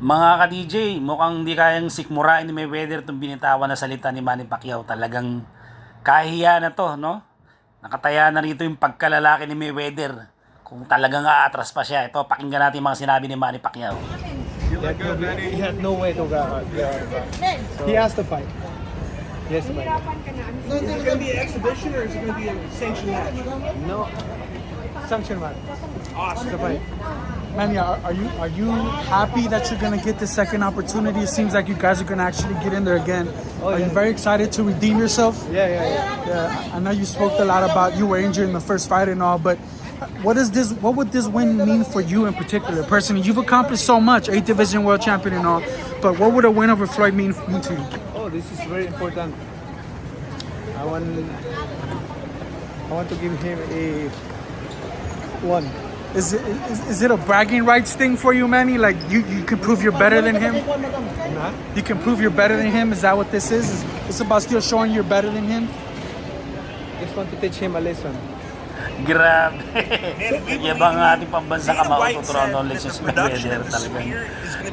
Mga ka-DJ, mukhang hindi kayang sikmurain ni Mayweather itong binitawan na salita ni Manny Pacquiao. Talagang kahiya na to, no? Nakataya na rito yung pagkalalaki ni Mayweather. Kung talagang aatras pa siya. Ito, pakinggan natin yung mga sinabi ni Manny Pacquiao. He had no way to get out of that. So, he has to fight. He has to fight. Is it going to be an exhibition or is it going to be a sanctioned match? No sanction match. Awesome. To fight. Manny, are you happy that you're gonna get the second opportunity? It seems like you guys are gonna actually get in there again. Oh, Are you yeah. very excited to redeem yourself? Yeah. Yeah, I know you spoke a lot about you were injured in the first fight and all, but what would this win mean for you in particular? Personally, you've accomplished so much, 8th division world champion and all, but what would a win over Floyd mean to you? Oh, this is very important. I want to give him a one. Is it a bragging rights thing for you, Manny? Like you can prove you're better than him? Nah? You can prove you're better than him? Is that what this is? It's about still showing you're better than him? Just want to teach him a lesson. Grabe. Yabang ang ating pambansang kamao, tuturuan knowledge si Mayweather. Talagang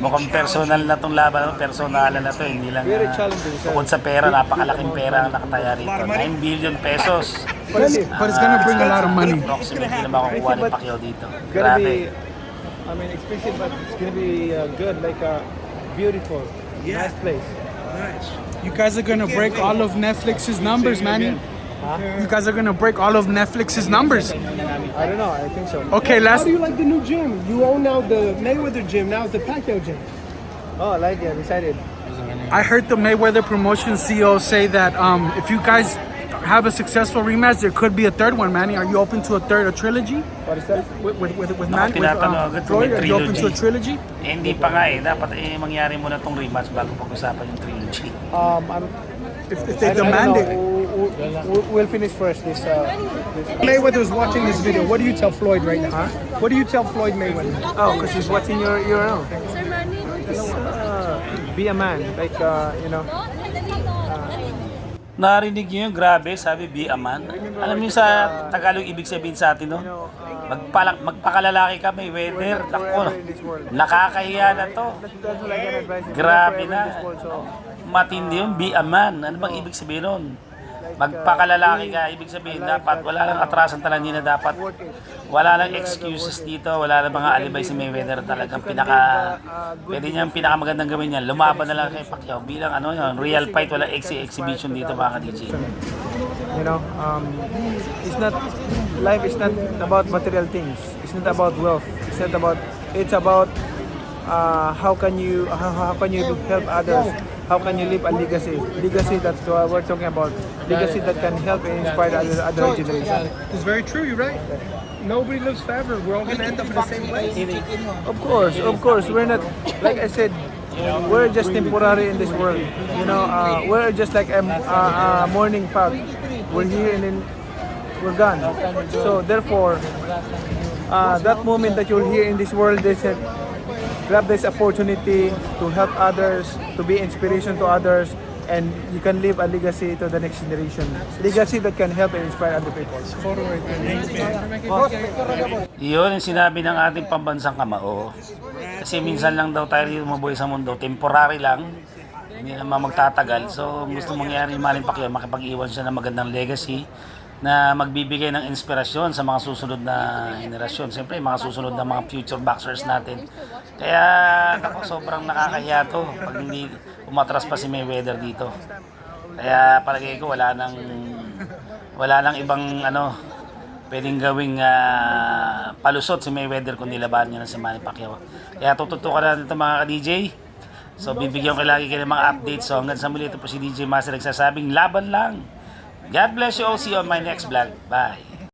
mukhang personal na tong laban. Personalan na to. Hindi lang Very challenging, sir. bukod sa pera, napakalaking pera ang nakataya rito. 9 billion pesos. But it's gonna bring a lot of money. Approximately na makukuha ni Pacquiao dito. It's gonna Grabe. be, I mean, expensive, but it's gonna be good, like beautiful, Yeah. nice place. Nice. You guys are gonna break all of Netflix's numbers, Manny. You guys are gonna break all of Netflix's numbers. I don't know. I think so. Okay, How last. do you like the new gym? You own now the Mayweather gym. Now it's the Pacquiao gym. Oh, I like it. I'm excited. I heard the Mayweather promotion CEO say that if you guys have a successful rematch, there could be a third one, Manny. Are you open to a What trilogy is that? with Manny? tinatanong agad kung may Floyd, are you open to a trilogy. trilogy? Eh, hindi pa nga eh. Dapat mangyari muna tong rematch bago pag-usapan yung trilogy. If they I don't demand know. it. We'll finish first this. Mayweather's watching this video. What do you tell Floyd right now? What do you tell Floyd Mayweather? Oh, because he's watching your own. Be a man, like you know. Narinig niyo yung grabe, sabi be a man. Alam niyo sa Tagalog ibig sabihin sa atin, no? Magpakalalaki ka, Mayweather. Naku, nakakahiya na to. Grabe na. Matindi yun, be a man. Ano bang ibig sabihin nun? Magpakalalaki ka, ibig sabihin dapat wala lang atrasan talaga, hindi na dapat wala lang excuses dito, wala lang mga alibay si Mayweather. Talagang pwede niyang pinakamagandang gawin niya, lumaban na lang kay Pacquiao bilang ano yun, real fight, wala exhibition dito mga ka-DJ. You know, it's not, life is not about material things. It's not about wealth. It's about how can you help others. How can you leave a legacy? Legacy that we're talking about. Legacy that can help and inspire other generations. It's very true. You're right. Nobody lives forever. We're all gonna end up in the same place. Of course. We're not, like I said, we're just temporary in this world. You know, we're just like a morning fog. We're here and then we're gone. So therefore, that moment that you're here in this world, grab this opportunity to help others, to be inspiration to others, and you can leave a legacy to the next generation. Legacy that can help and inspire other people. Yun yung sinabi ng ating pambansang kamao. Kasi minsan lang daw tayo dito mabuhay sa mundo, temporary lang, hindi naman magtatagal. So gusto mangyari yung Manny Pacquiao, makipag-iwan siya ng magandang legacy na magbibigay ng inspirasyon sa mga susunod na henerasyon. Siyempre, mga susunod na mga future boxers natin. Kaya, ako, sobrang nakakahiya to pag hindi umatras pa si Mayweather dito. Kaya, palagay ko, wala nang ibang, pwedeng gawing palusot si Mayweather kung nilaban niya na si Manny Pacquiao. Kaya, tututukan natin ito mga ka-DJ. So, bibigyan ko lagi kayo ng mga updates. So, hanggang sa muli, ito po si DJ Master nagsasabing, laban lang! God bless you all. See you on my next vlog. Bye.